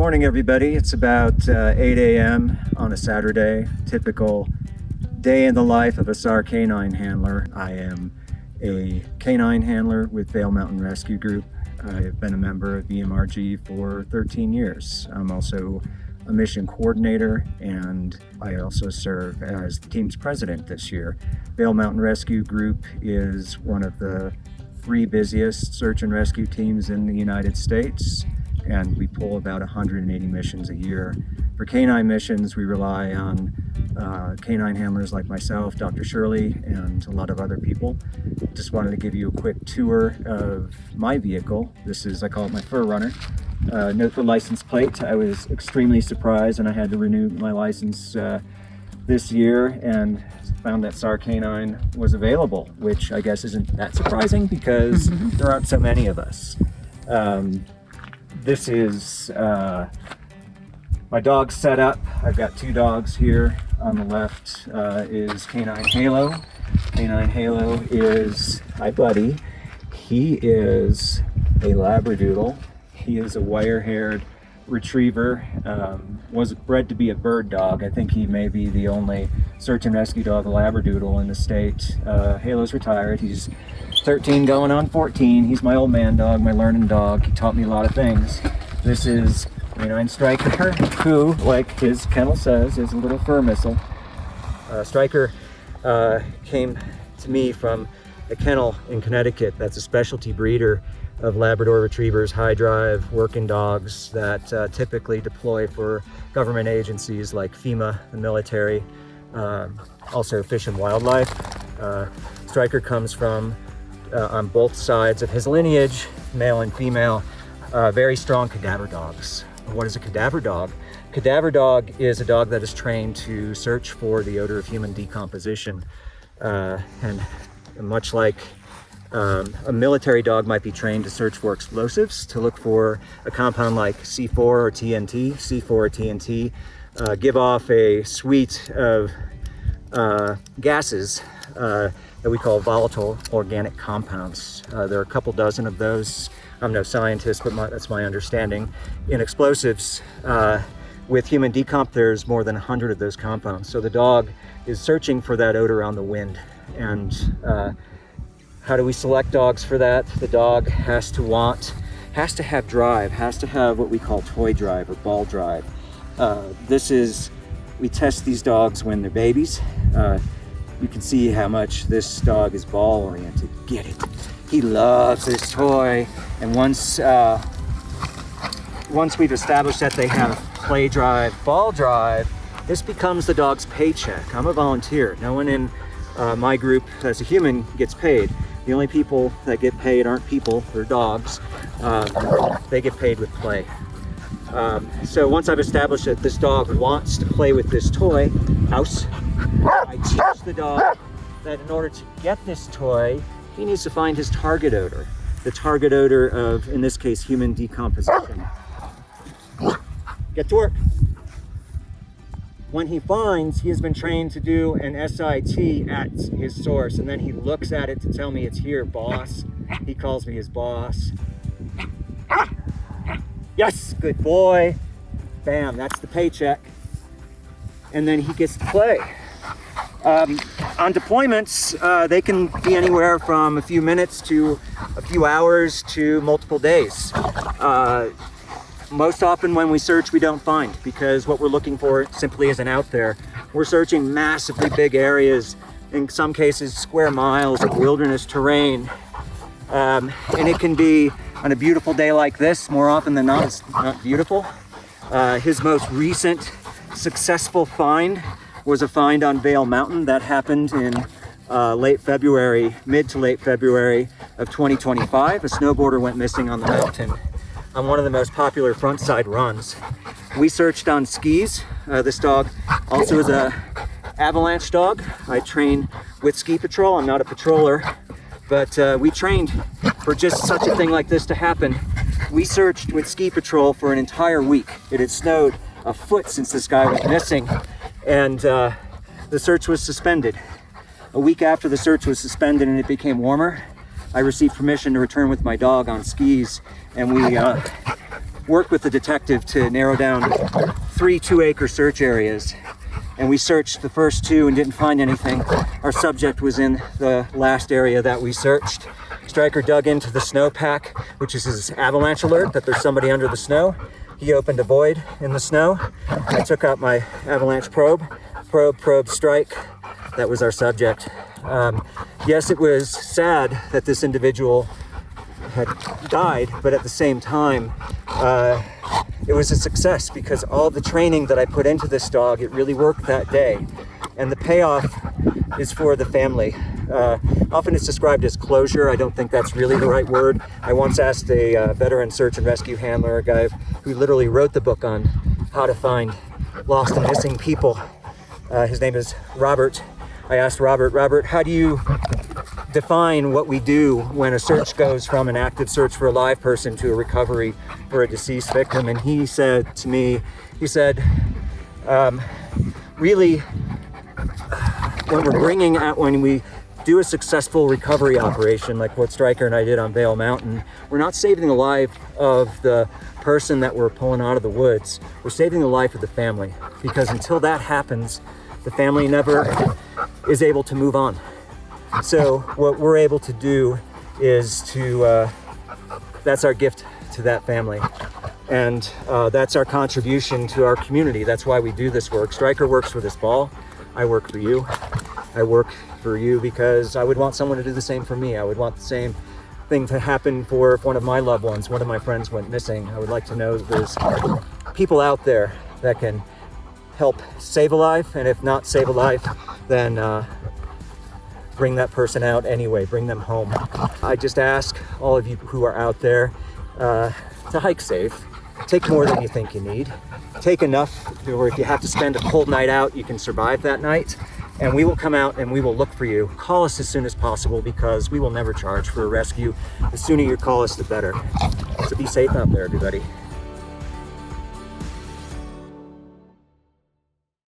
morning, everybody. It's about 8 a.m. on a Saturday, typical day in the life of a SAR canine handler. I am a canine handler with Vail Mountain Rescue Group. I've been a member of VMRG for 13 years. I'm also a mission coordinator, and I also serve as the team's president this year. Vail Mountain Rescue Group is one of the 3 busiest search and rescue teams in the United States, and we pull about 180 missions a year. For canine missions, we rely on canine handlers like myself, Dr. Shirley, and a lot of other people. Just wanted to give you a quick tour of my vehicle. This is, I call it my fur runner. Note the license plate. I was extremely surprised, and I had to renew my license this year and found that SAR canine was available, which I guess isn't that surprising because there aren't so many of us. This is my dog setup. I've got 2 dogs here. On the left is Canine Halo. Canine Halo is my buddy. He is a Labradoodle. He is a wire-haired retriever. Was bred to be a bird dog. I think he may be the only search and rescue dog Labradoodle in the state. Halo's retired. He's 13 going on 14. He's my old man dog, my learning dog. He taught me a lot of things. This is canine Stryker, who, like his kennel says, is a little fur missile. Stryker came to me from a kennel in Connecticut that's a specialty breeder of Labrador retrievers, high drive, working dogs that typically deploy for government agencies like FEMA, the military, also Fish and Wildlife. Stryker comes from, on both sides of his lineage, male and female, very strong cadaver dogs. What is a cadaver dog? Cadaver dog is a dog that is trained to search for the odor of human decomposition. And much like a military dog might be trained to search for explosives, to look for a compound like C4 or TNT. C4 or TNT give off a suite of gases that we call volatile organic compounds. There are a couple dozen of those. I'm no scientist, but that's my understanding. In explosives, with human decomp, there's more than 100 of those compounds. So the dog is searching for that odor on the wind. And how do we select dogs for that? The dog has to have drive, has to have what we call toy drive or ball drive. We test these dogs when they're babies. You can see how much this dog is ball oriented. Get it. He loves this toy. And once we've established that they have play drive, ball drive, this becomes the dog's paycheck. I'm a volunteer. No one in my group as a human gets paid. The only people that get paid aren't people, they're dogs. They get paid with play. So once I've established that this dog wants to play with this toy, house, I teach the dog that in order to get this toy, he needs to find his target odor. The target odor of, in this case, human decomposition. Get to work. When he has been trained to do an SIT at his source, and then he looks at it to tell me it's here, boss. He calls me his boss. Yes, good boy. Bam, that's the paycheck. And then he gets to play. On deployments, they can be anywhere from a few minutes to a few hours to multiple days. Most often when we search, we don't find, because what we're looking for simply isn't out there. We're searching massively big areas, in some cases square miles of wilderness terrain. And it can be, on a beautiful day like this, more often than not, it's not beautiful. His most recent successful find was a find on Vail Mountain that happened in mid to late February of 2025. A snowboarder went missing on the mountain on one of the most popular front side runs. We searched on skis. This dog also is a avalanche dog. I train with ski patrol. I'm not a patroller, but we trained for just such a thing like this to happen. We searched with ski patrol for an entire week. It had snowed a foot since this guy was missing, and the search was suspended. A week after the search was suspended and it became warmer, I received permission to return with my dog on skis, and we worked with the detective to narrow down 3 2-acre search areas. And we searched the first 2 and didn't find anything. Our subject was in the last area that we searched. Stryker dug into the snowpack, which is his avalanche alert that there's somebody under the snow. He opened a void in the snow. I took out my avalanche probe, strike. That was our subject. Yes, it was sad that this individual had died, but at the same time, it was a success because all the training that I put into this dog, it really worked that day. And the payoff is for the family. Often it's described as closure. I don't think that's really the right word. I once asked a veteran search and rescue handler, a guy who literally wrote the book on how to find lost and missing people. His name is Robert. I asked Robert, how do you define what we do when a search goes from an active search for a live person to a recovery for a deceased victim? And he said to me, really, when we do a successful recovery operation like what Stryker and I did on Vail Mountain, we're not saving the life of the person that we're pulling out of the woods. We're saving the life of the family, because until that happens, the family never is able to move on. So what we're able to do is that's our gift to that family. And that's our contribution to our community. That's why we do this work. Stryker works for this ball. I work for you. I work for you because I would want someone to do the same for me. I would want the same thing to happen for if one of my loved ones, one of my friends went missing. I would like to know that there's people out there that can help save a life, and if not save a life, then bring that person out anyway, bring them home. I just ask all of you who are out there to hike safe. Take more than you think you need. Take enough, or if you have to spend a cold night out, you can survive that night. And we will come out and we will look for you. Call us as soon as possible, because we will never charge for a rescue. The sooner you call us, the better. So be safe out there, everybody.